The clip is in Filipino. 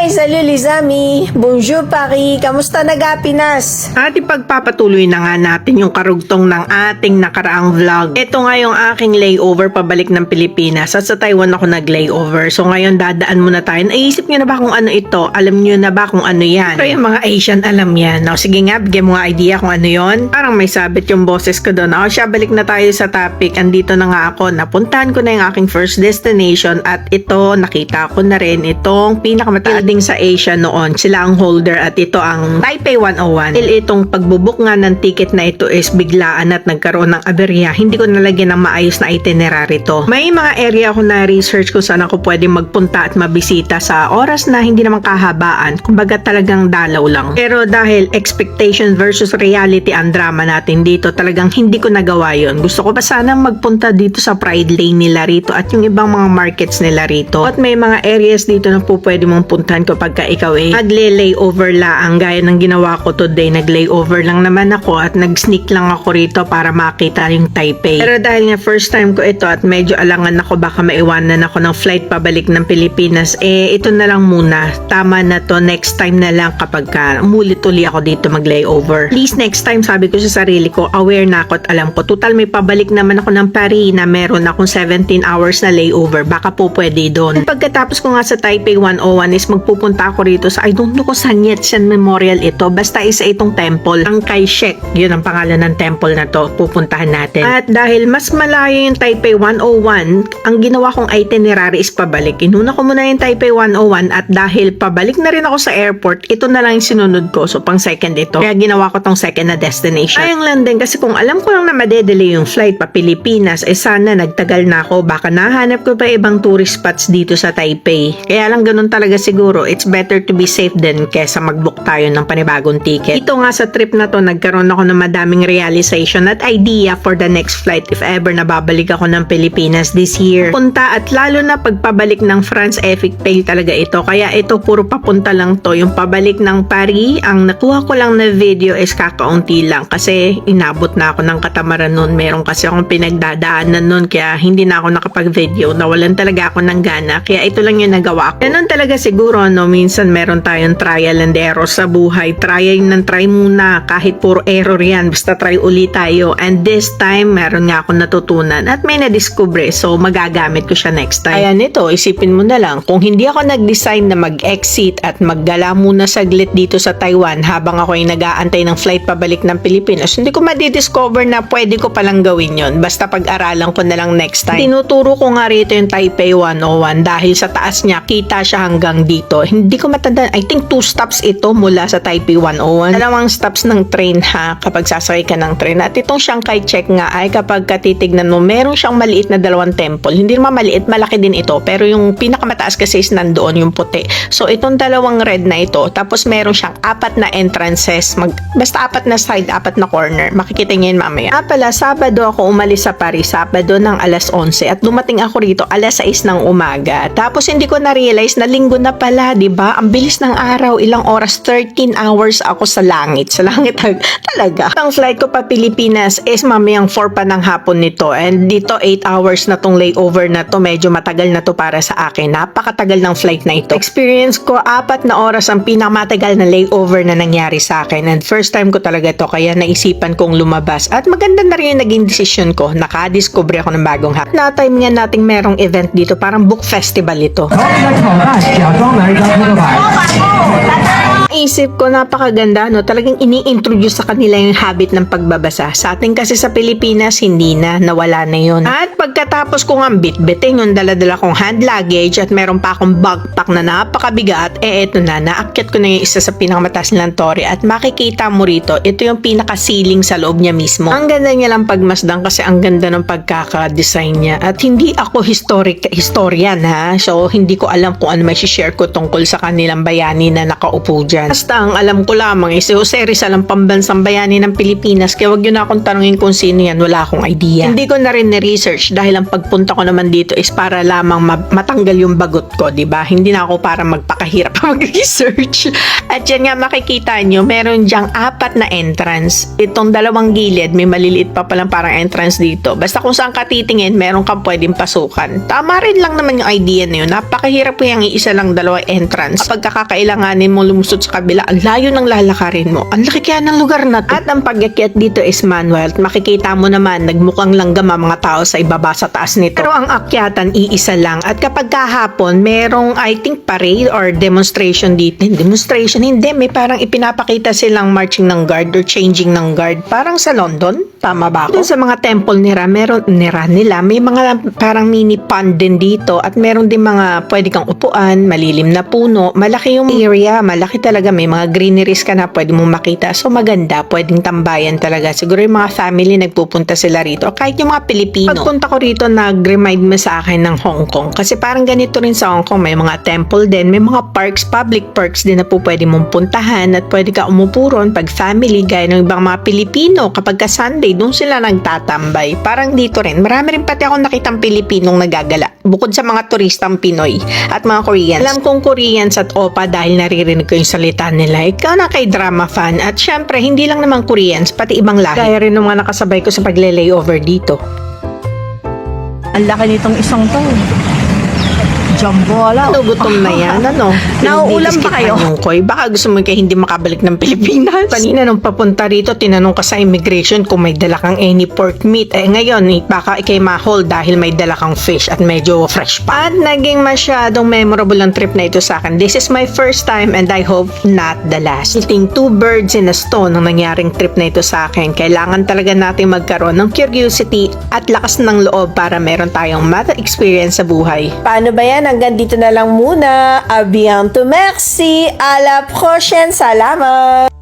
Salut les amis! Bonjour Paris! Kamusta naga Pinas? At ipagpapatuloy na nga natin yung karugtong ng ating nakaraang vlog. Ito nga yung aking layover pabalik ng Pilipinas at sa Taiwan ako nag-layover. So ngayon dadaan muna tayo. Naisip nyo na ba kung ano ito? Alam nyo na ba kung ano yan? Pero yung mga Asian alam yan. No, sige nga, bigyan mo nga idea kung ano yon. Parang may sabit yung boses ko doon. Siya, balik na tayo sa topic. Andito na nga ako. Napuntahan ko na yung aking first destination at ito, nakita ko na rin itong pinakamataas sa Asia noon. Sila ang holder at ito ang Taipei 101. Itong pagbubuk nga ng ticket na ito is biglaan at nagkaroon ng aberya. Hindi ko nalagyan ng maayos na itinerary to. May mga area ako na research kung saan ako pwede magpunta at mabisita sa oras na hindi naman kahabaan. Kumbaga talagang dalaw lang. Pero dahil expectation versus reality ang drama natin dito, talagang hindi ko nagawa yon. Gusto ko pa sana magpunta dito sa Pride Lane nila rito at yung ibang mga markets nila rito. At may mga areas dito na po pwede mong puntahan kapag ka ikaw nagle-layover lang. Gaya ng ginawa ko today, nag-layover lang naman ako at nag-sneak lang ako rito para makita yung Taipei. Pero dahil nga first time ko ito at medyo alangan ako baka maiwanan ako ng flight pabalik ng Pilipinas, ito na lang muna. Tama na to, next time na lang kapag ka umulit-uli ako dito mag-layover. Please next time, sabi ko sa sarili ko, aware na ako at alam ko. Total may pabalik naman ako ng Paris na meron akong 17 hours na layover. Baka po pwede doon. Pagkatapos ko nga sa Taipei 101 is magpupunta ako rito sa I don't know kung saan Yat-sen Memorial ito. Basta isa itong temple. Ang Kai-shek. Yun ang pangalan ng temple na to. Pupuntahan natin. At dahil mas malayo yung Taipei 101, ang ginawa kong itinerary is pabalik. Inuna ko muna yung Taipei 101 at dahil pabalik na rin ako sa airport, ito na lang yung sinunod ko. So pang second ito. Kaya ginawa ko tong second na destination. Sayang lang din kasi kung alam ko lang na madedelay yung flight pa Pilipinas, sana nagtagal na ako. Baka nahanap ko pa ibang tourist spots dito sa Taipei. Kaya lang ganun talaga siguro. It's better to be safe din kesa mag-book tayo ng panibagong ticket. Ito nga sa trip na to, nagkaroon ako ng madaming realization at idea for the next flight if ever na babalik ako ng Pilipinas this year. Punta at lalo na pagpabalik ng France, epic fail talaga ito. Kaya ito puro papunta lang to. Yung pabalik ng Paris, ang nakuha ko lang na video is kakaunti lang kasi inabot na ako ng katamaran nun. Meron kasi akong pinagdadaanan nun kaya hindi na ako nakapag-video. Nawalan talaga ako ng gana. Kaya ito lang yung nagawa ko. Ganun talaga siguro, no? Minsan meron tayong trial and error sa buhay. Try muna. Kahit puro error yan. Basta try ulit tayo. And this time, meron nga akong natutunan at may na-discover. So, magagamit ko siya next time. Ayan ito, isipin mo na lang. Kung hindi ako nag-decide na mag-exit at maggala muna saglit dito sa Taiwan habang ako ay nag-aantay ng flight pabalik ng Pilipinas, hindi ko madidiscover na pwede ko palang gawin yon. Basta pag-aralan ko na lang next time. Tinuturo ko nga rito yung Taipei 101 dahil sa taas niya, kita siya hanggang dito. Hindi ko matanda. I think 2 stops ito mula sa Taipei 101. Dalawang stops ng train ha kapag sasakay ka ng train. At itong Shanghai Check nga ay kapag katitignan mo, meron siyang maliit na dalawang temple. Hindi naman maliit, malaki din ito. Pero yung pinakamataas kasi is nandoon yung puti. So itong dalawang red na ito, tapos meron siyang 4 na entrances. Basta 4 na side, 4 na corner. Makikita niyo yun mamaya. Pala, Sabado ako umalis sa Paris. Sabado ng alas 11 at dumating ako rito alas 6 ng umaga. Tapos hindi ko na-realize na linggo na pala, di ba? Ang bilis ng araw, ilang oras, 13 hours ako sa langit. Sa langit talaga. Ang flight ko pa Pilipinas is mamayang 4 pa ng hapon nito. And dito 8 hours na tong layover na to. Medyo matagal na to para sa akin. Napakatagal ng flight na ito. Experience ko, 4 na oras ang pinakamatagal na layover na nangyari sa akin. And first time ko talaga to. Kaya naisipan kong lumabas. At maganda na rin yung naging decision ko. Nakadiscover ako ng bagong hack. Na-time nga nating merong event dito. Parang book festival ito. Isip ko napakaganda, no? Talagang ini-introduce sa kanila yung habit ng pagbabasa. Sa atin kasi sa Pilipinas, hindi na, nawala na yun. At pagkatapos ko nga bitbitin yung dala-dala kong hand luggage at meron pa akong backpack na napakabigat, eto na, naakyat ko na yung isa sa pinakamataas nilang tore at makikita mo rito, ito yung pinaka-ceiling sa loob niya mismo. Ang ganda niya lang pagmasdan kasi ang ganda ng pagkaka-design niya. At hindi ako historian ha, so hindi ko alam kung ano may share ko tungkol sa kanilang bayani na nakaupo dyan. Basta ang alam ko lamang si Jose Rizal ang pambansang bayani ng Pilipinas, kaya wag yun na akong tanungin kung sino yan, wala akong idea. Hindi ko na rin ni-research dahil ang pagpunta ko naman dito is para lamang matanggal yung bagot ko, diba? Hindi na ako para magpakahirap mag-research. At yan nga, makikita nyo, meron dyang 4 na entrance. Itong dalawang gilid, may maliliit pa palang parang entrance dito. Basta kung saan ka titingin, meron kang pwedeng pasukan. Tama rin lang naman yung idea na yun. Napakahirap po yung isa lang dalawang entrance. Kapag kakakailanganin mo lumusot sa kabila, ang layo ng lalakarin mo. Ang laki kaya ng lugar na to. At ang pag-akyat dito is manual. At makikita mo naman, nagmukhang langgam ang mga tao sa ibaba sa taas nito. Pero ang akyatan, iisa lang. At kapag kahapon, merong I think parade or demonstration dito. Demonstration, hindi. May parang ipinapakita silang marching ng guard or changing ng guard. Parang sa London. Tama ba ako? Dun sa mga temple nila, may mga parang mini pond din dito at meron din mga pwede kang upuan, malilim na puno, malaki yung area, malaki talaga, may mga greeneries ka na pwede mong makita, so maganda, pwedeng tambayan talaga. Siguro yung mga family nagpupunta sila rito, kahit yung mga Pilipino. Pagpunta ko rito, nag-remind mo sa akin ng Hong Kong, kasi parang ganito rin sa Hong Kong, may mga temple din, may mga parks, public parks din na po pwede mong puntahan at pwede ka umupo ron pag family, gaya ng ibang mga Pilipino, kapag ka Sunday, doon sila nagtatambay. Parang dito rin, marami rin pati ako nakitang Pilipinong nagagala. Bukod sa mga turistang Pinoy at mga Koreans. Alam kong Koreans at Opa dahil naririnig ko yung salita nila. Ikaw na kay drama fan. At syempre, hindi lang naman Koreans, pati ibang lahi. Kaya rin ng mga nakasabay ko sa pagle-layover dito. Ang laki nitong isang to. Jumbo, ala. Ano, gutom na yan, ano? Nauulam ba kayo? Yung koy. Baka gusto mo kayo hindi makabalik ng Pilipinas. Kanina nung papunta rito, tinanong ka sa immigration kung may dala kang any pork meat. Ngayon, baka ikay ma-hold dahil may dala kang fish at medyo fresh pa. At naging masyadong memorable ang trip na ito sa akin. This is my first time and I hope not the last. Hitting 2 birds in a stone ang nangyaring trip na ito sa akin. Kailangan talaga natin magkaroon ng curiosity at lakas ng loob para meron tayong mata-experience sa buhay. Paano ba yan? Hanggang dito na lang muna. A bientôt, merci. À la prochaine. Salamat.